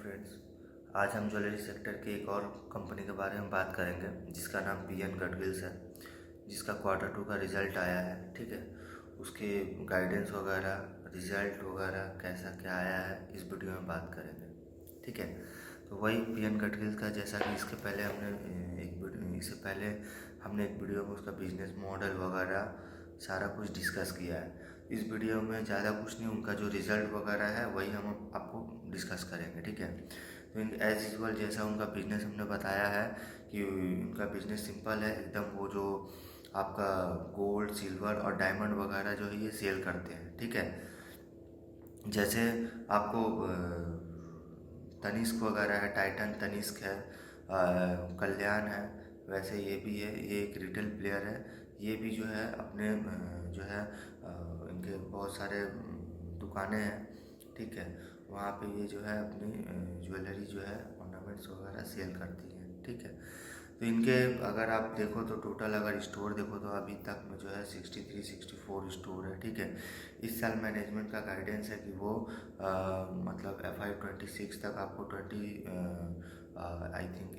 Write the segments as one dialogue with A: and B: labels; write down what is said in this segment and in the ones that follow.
A: Friends, आज हम jewellery sector के एक और कंपनी के बारे में बात करेंगे जिसका नाम पीएन गडगिल्स है, जिसका क्वार्टर 2 का रिज़ल्ट आया है। ठीक है, उसके गाइडेंस वगैरह, रिज़ल्ट वगैरह कैसा क्या आया है, इस वीडियो में बात करेंगे। ठीक है, तो वही पीएन गडगिल्स का, जैसा कि इससे पहले हमने एक वीडियो में उसका बिजनेस मॉडल वगैरह सारा कुछ डिस्कस किया है। इस वीडियो में ज़्यादा कुछ नहीं, उनका जो रिज़ल्ट वगैरह है वही हम आपको डिस्कस करेंगे। ठीक है, तो एज़ यूजुअल जैसा उनका बिज़नेस हमने बताया है कि उनका बिज़नेस सिंपल है एकदम। वो जो आपका गोल्ड, सिल्वर और डायमंड वगैरह जो है ये सेल करते हैं। ठीक है, जैसे आपको तनिष्क वगैरह है, टाइटन तनिष्क है, कल्याण है, वैसे ये भी है। ये एक रिटेल प्लेयर है। ये भी जो है अपने जो है इनके बहुत सारे दुकानें हैं। ठीक है, वहाँ पे ये जो है अपनी ज्वेलरी जो है ऑर्नामेंट्स वगैरह सेल करती हैं। ठीक है, तो इनके अगर आप देखो तो टोटल अगर स्टोर देखो तो अभी तक में जो है 63-64 स्टोर है। ठीक है, इस साल मैनेजमेंट का गाइडेंस है कि वो मतलब FY26 तक आपको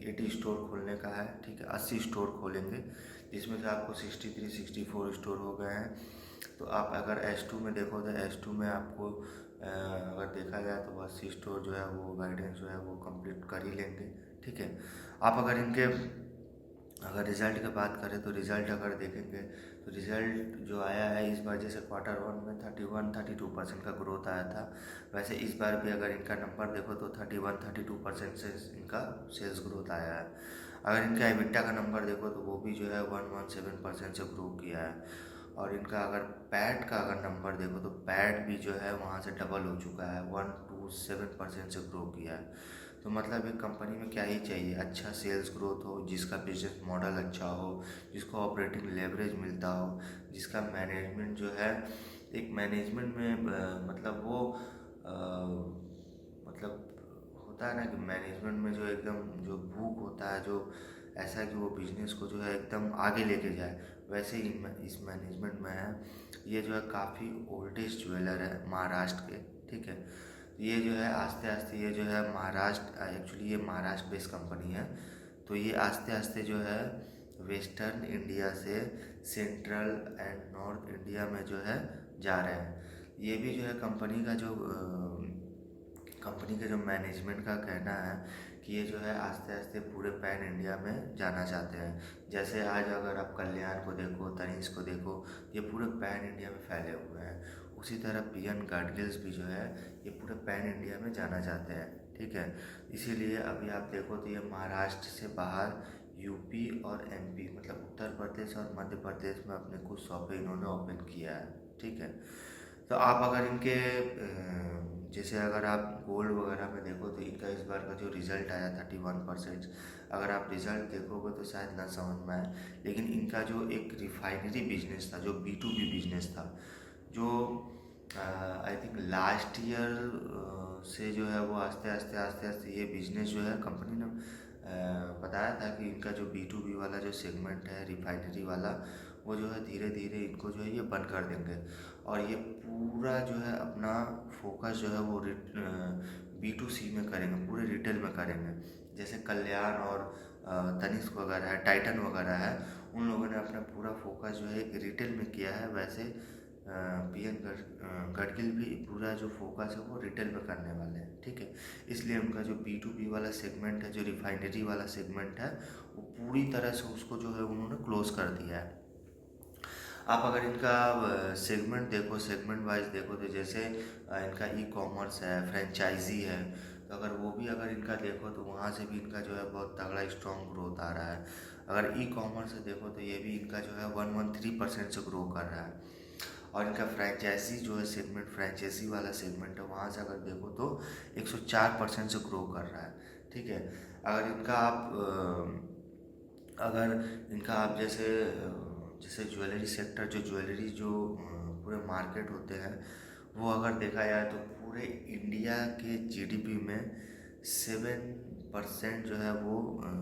A: 80 स्टोर खोलने का है। ठीक है, 80 स्टोर खोलेंगे, जिसमें से आपको 63-64 स्टोर हो गए हैं। तो आप अगर H2 में देखो तो H2 में आपको अगर देखा जाए तो 80 स्टोर जो है वो गाइडेंस जो है वो कंप्लीट कर ही लेंगे। ठीक है, आप अगर इनके रिज़ल्ट की बात करें तो रिज़ल्ट अगर देखेंगे तो रिज़ल्ट जो आया है इस बार, जैसे क्वार्टर 1 में 31-32% का ग्रोथ आया था, वैसे इस बार भी अगर इनका नंबर देखो तो 31-32% से इनका सेल्स ग्रोथ आया है। अगर इनका एबिटा का नंबर देखो तो वो भी जो है 117% से ग्रो किया है। और इनका अगर पैट का अगर नंबर देखो तो पैट भी जो है वहाँ से डबल हो चुका है, 127% से ग्रो किया है। तो मतलब एक कंपनी में क्या ही चाहिए, अच्छा सेल्स ग्रोथ हो, जिसका बिजनेस मॉडल अच्छा हो, जिसको ऑपरेटिंग लेवरेज मिलता हो, जिसका मैनेजमेंट जो है एक मैनेजमेंट में मतलब वो मतलब होता है ना कि मैनेजमेंट में जो एकदम जो भूख होता है, जो ऐसा कि वो बिजनेस को जो है एकदम आगे लेके जाए, वैसे ही इस मैनेजमेंट में है। ये जो है काफ़ी ओल्डेस्ट ज्वेलर है महाराष्ट्र के। ठीक है, ये जो है आस्ते आस्ते ये जो है महाराष्ट्र, एक्चुअली ये महाराष्ट्र बेस्ड कंपनी है। तो ये आस्ते आस्ते जो है वेस्टर्न इंडिया से सेंट्रल एंड नॉर्थ इंडिया में जो है जा रहे हैं। ये भी जो है कंपनी के जो मैनेजमेंट का कहना है कि ये जो है आस्ते आस्ते पूरे पैन इंडिया में जाना चाहते हैं। जैसे आज अगर आप कल्याण को देखो, तनिष्क को देखो, ये पूरे पैन इंडिया में फैले हुए हैं। उसी तरह पीएन गडगिल्स भी जो है ये पूरे पैन इंडिया में जाना चाहते हैं। ठीक है, इसीलिए अभी आप देखो तो ये महाराष्ट्र से बाहर यूपी और एमपी मतलब उत्तर प्रदेश और मध्य प्रदेश में अपने कुछ शॉपें इन्होंने ओपन किया है। ठीक है, तो आप अगर इनके जैसे अगर आप गोल्ड वगैरह में देखो तो इनका इस बार का जो रिज़ल्ट आया 31%, अगर आप रिज़ल्ट देखोगे तो शायद ना समझ में आए, लेकिन इनका जो एक रिफाइनरी बिजनेस था, जो B2B बिजनेस था, जो आई थिंक लास्ट ईयर से जो है वो आस्ते आस्ते ये बिजनेस जो है कंपनी ने बताया था कि इनका जो B2B वाला जो सेगमेंट है रिफाइनरी वाला, वो जो है धीरे धीरे इनको जो है ये बंद कर देंगे और ये पूरा जो है अपना फोकस जो है वो B2C में करेंगे, पूरे रिटेल में करेंगे। जैसे कल्याण और तनिष्क वगैरह है, टाइटन वगैरह है, उन लोगों ने अपना पूरा फोकस जो है रिटेल में किया है। वैसे पीएन गडगिल भी पूरा जो फोकस है वो रिटेल में करने वाले हैं। ठीक है, इसलिए उनका जो B2B वाला सेगमेंट है, जो रिफाइनरी वाला सेगमेंट है, वो पूरी तरह से उसको जो है उन्होंने क्लोज कर दिया है। आप अगर इनका सेगमेंट देखो, सेगमेंट वाइज देखो तो जैसे इनका ई-कॉमर्स है, फ्रेंचाइजी है, तो अगर वो भी अगर इनका देखो तो वहाँ से भी इनका जो है बहुत तगड़ा स्ट्रॉन्ग ग्रोथ आ रहा है। अगर ई-कॉमर्स से देखो तो ये भी इनका जो है 113% से ग्रो कर रहा है। और इनका फ्रेंचाइजी जो है सेगमेंट, फ्रेंचाइजी वाला सेगमेंट है, वहाँ से अगर देखो तो 104% से ग्रो कर रहा है। ठीक है, अगर इनका आप अगर इनका आप जैसे ज्वेलरी सेक्टर, जो ज्वेलरी जो पूरे मार्केट होते हैं, वो अगर देखा जाए तो पूरे इंडिया के जीडीपी में 7% जो है वो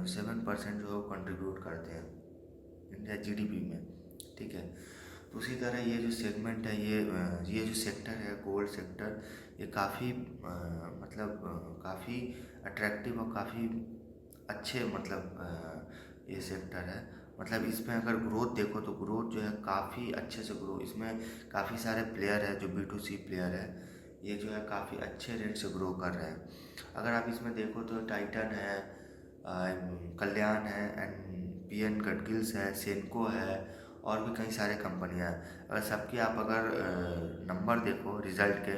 A: 7% जो है वो कंट्रीब्यूट करते हैं इंडिया जीडीपी में। ठीक है, तो उसी तरह ये जो सेगमेंट है, ये जो सेक्टर है गोल्ड सेक्टर, ये काफ़ी काफ़ी अट्रैक्टिव और काफ़ी अच्छे ये सेक्टर है। मतलब इसमें अगर ग्रोथ देखो तो ग्रोथ जो है काफ़ी अच्छे से ग्रो, इसमें काफ़ी सारे प्लेयर है जो B2C प्लेयर है, ये जो है काफ़ी अच्छे रेट से ग्रो कर रहे हैं। अगर आप इसमें देखो तो टाइटन है, कल्याण है, एंड PN गडगिल्स है, सेनको है, और भी कई सारे कंपनियां हैं। अगर सबके आप अगर नंबर देखो रिजल्ट के,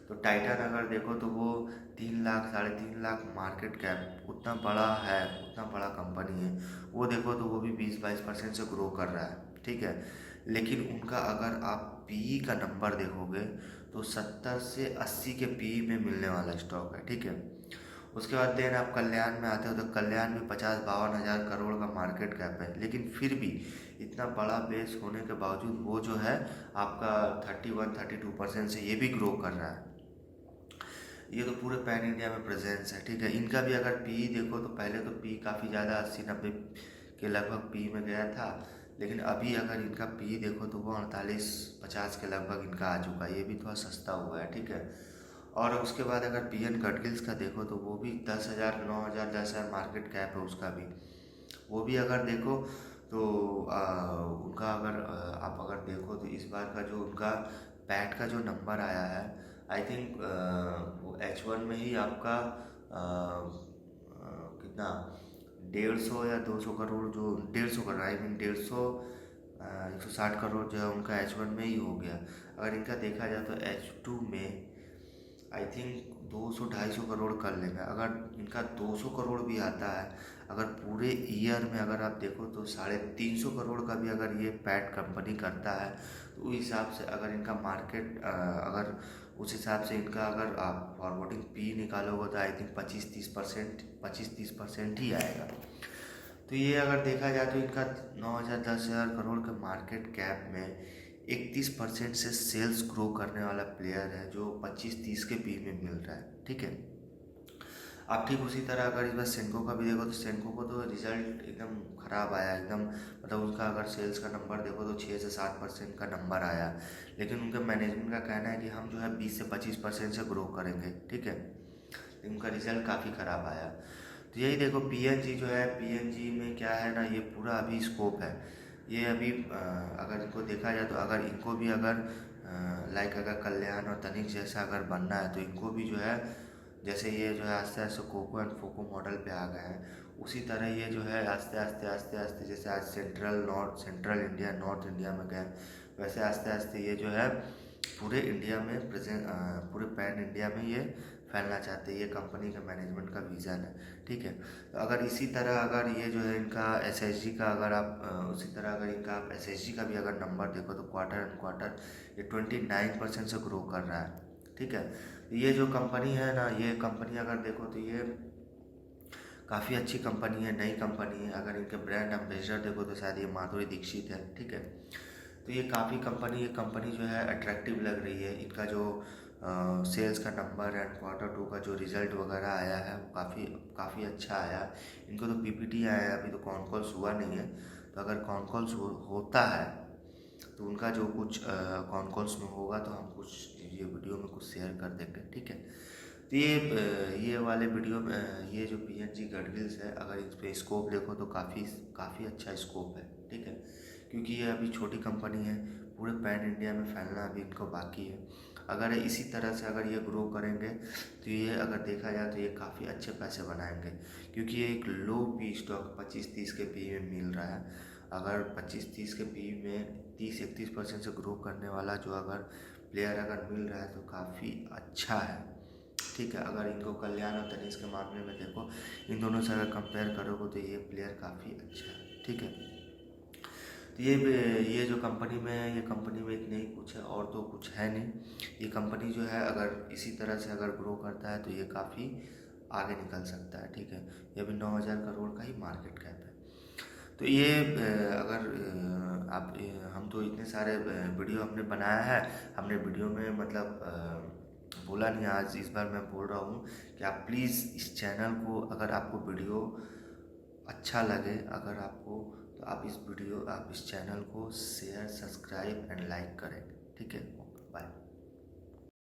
A: तो टाइटन अगर देखो तो वो 3 लाख 3.5 लाख मार्केट कैप, उतना बड़ा है, उतना बड़ा कंपनी है। वो देखो तो वो भी 20-22% से ग्रो कर रहा है, ठीक है। लेकिन उनका अगर आप PE का नंबर देखोगे तो 70 से 80 के PE में मिलने वाला स्टॉक है, ठीक है। उसके बाद देन आप कल्याण में आते हो तो कल्याण भी 50-52 हज़ार करोड़ का मार्केट कैप है, लेकिन फिर भी इतना बड़ा बेस होने के बावजूद वो जो है आपका 31-32% से ये भी ग्रो कर रहा है। ये तो पूरे पैन इंडिया में प्रेजेंस है, ठीक है। इनका भी अगर PE देखो तो पहले तो PE काफ़ी ज़्यादा 80-90 के लगभग PE में गया था, लेकिन अभी अगर इनका PE देखो तो वो 48-50 के लगभग इनका आ चुका है। ये भी थोड़ा सस्ता हुआ है, ठीक है। और उसके बाद अगर PN गडगिल्स का देखो तो वो भी 10,000 9,000 10,000 मार्केट कैप है उसका भी। वो भी अगर देखो तो उनका अगर आप अगर देखो तो इस बार का जो उनका पैट का जो नंबर आया है, आई थिंक वो H1 में ही आपका कितना 150 या 200 करोड़, जो 150 करोड़, आई मीन 160 करोड़ जो है उनका H1 में ही हो गया। अगर इनका देखा जाए तो H2 में आई थिंक 200-250 करोड़ कर लेंगे। अगर इनका 200 करोड़ भी आता है, अगर पूरे ईयर में अगर आप देखो तो 350 करोड़ का भी अगर ये पैट कंपनी करता है, तो उस हिसाब से अगर इनका मार्केट अगर उस हिसाब से इनका अगर आप फॉरवर्डिंग PE निकालोगे तो आई थिंक 25-30% ही आएगा। तो ये अगर देखा जाए तो इनका 9,000-10,000 करोड़ के मार्केट कैप में 31% से सेल्स ग्रो करने वाला प्लेयर है, जो 25-30 के PE में मिल रहा है, ठीक है। आप ठीक उसी तरह अगर इस बार सेनको का भी देखो तो सेनको को तो रिजल्ट एकदम ख़राब आया, एकदम मतलब उनका अगर सेल्स का नंबर देखो तो 6 से 7% का नंबर आया, लेकिन उनके मैनेजमेंट का कहना है कि हम जो है 20 से 25% से ग्रो करेंगे, ठीक है। लेकिन उनका रिजल्ट काफ़ी ख़राब आया। तो यही देखो PNG जो है, PNG में क्या है ना, ये पूरा अभी स्कोप है। ये अभी अगर इनको देखा जाए तो अगर इनको भी अगर लाइक अगर कल्याण और तनिष्क जैसा अगर बनना है तो इनको भी जो है, जैसे ये जो है आस्ते आस्ते कोको एंड फोको मॉडल पे आ गए हैं, उसी तरह ये जो है आस्ते आस्ते आस्ते आस्ते जैसे आज सेंट्रल इंडिया नॉर्थ इंडिया में गए, वैसे आस्ते आस्ते ये जो है पूरे इंडिया में पूरे पैन इंडिया में ये फैलना चाहते हैं। ये कंपनी का मैनेजमेंट का विज़न है, ठीक है। तो अगर इसी तरह अगर ये जो है इनका SSG का अगर आप उसी तरह अगर इनका आप SSG का भी अगर नंबर देखो तो क्वार्टर एंड क्वार्टर ये 29% से ग्रो कर रहा है, ठीक है। ये जो कंपनी है ना, ये कंपनी अगर देखो तो ये काफ़ी अच्छी कंपनी है, नई कंपनी है। अगर इनके ब्रांड एम्बेसडर देखो तो शायद ये माधुरी दीक्षित है, ठीक है। तो ये कंपनी जो है अट्रैक्टिव लग रही है। इनका जो सेल्स का नंबर एंड Q2 का जो रिज़ल्ट वगैरह आया है वो काफ़ी अच्छा आया। इनको तो PPT आया है, अभी तो कॉन कॉल्स हुआ नहीं है। तो अगर कॉन कॉल्स होता है तो उनका जो कुछ कॉन कॉल्स में होगा तो हम कुछ ये वीडियो में कुछ शेयर कर देंगे, ठीक है। तो ये वाले वीडियो में ये जो PNG गडगिल्स है, अगर इस पे स्कोप देखो तो काफ़ी अच्छा स्कोप है, ठीक है। क्योंकि ये अभी छोटी कंपनी है, पूरे पैन इंडिया में फैलना अभी इनको बाकी है। अगर इसी तरह से अगर ये ग्रो करेंगे तो ये अगर देखा जाए तो ये काफ़ी अच्छे पैसे बनाएंगे, क्योंकि ये एक लो PE स्टॉक 25-30 के PE में मिल रहा है। अगर 25-30 के PE में 30-31% से ग्रो करने वाला जो अगर प्लेयर अगर मिल रहा है तो काफ़ी अच्छा है, ठीक है। अगर इनको कल्याण और तनिष्क के मामले में देखो, इन दोनों से अगर कंपेयर करोगे तो ये प्लेयर काफ़ी अच्छा है, ठीक है। तो ये जो कंपनी में है, ये कंपनी में इतने ही कुछ है, और तो कुछ है नहीं। ये कंपनी जो है अगर इसी तरह से अगर ग्रो करता है तो ये काफ़ी आगे निकल सकता है, ठीक है। ये अभी 9,000 करोड़ का ही मार्केट कैप है। तो ये अगर आप हम तो इतने सारे वीडियो हमने बनाया है, हमने वीडियो में बोला नहीं, आज इस बार मैं बोल रहा हूँ कि आप प्लीज़ इस चैनल को, अगर आपको वीडियो अच्छा लगे अगर आपको, तो आप इस चैनल को शेयर, सब्सक्राइब एंड लाइक करें, ठीक है। बाय।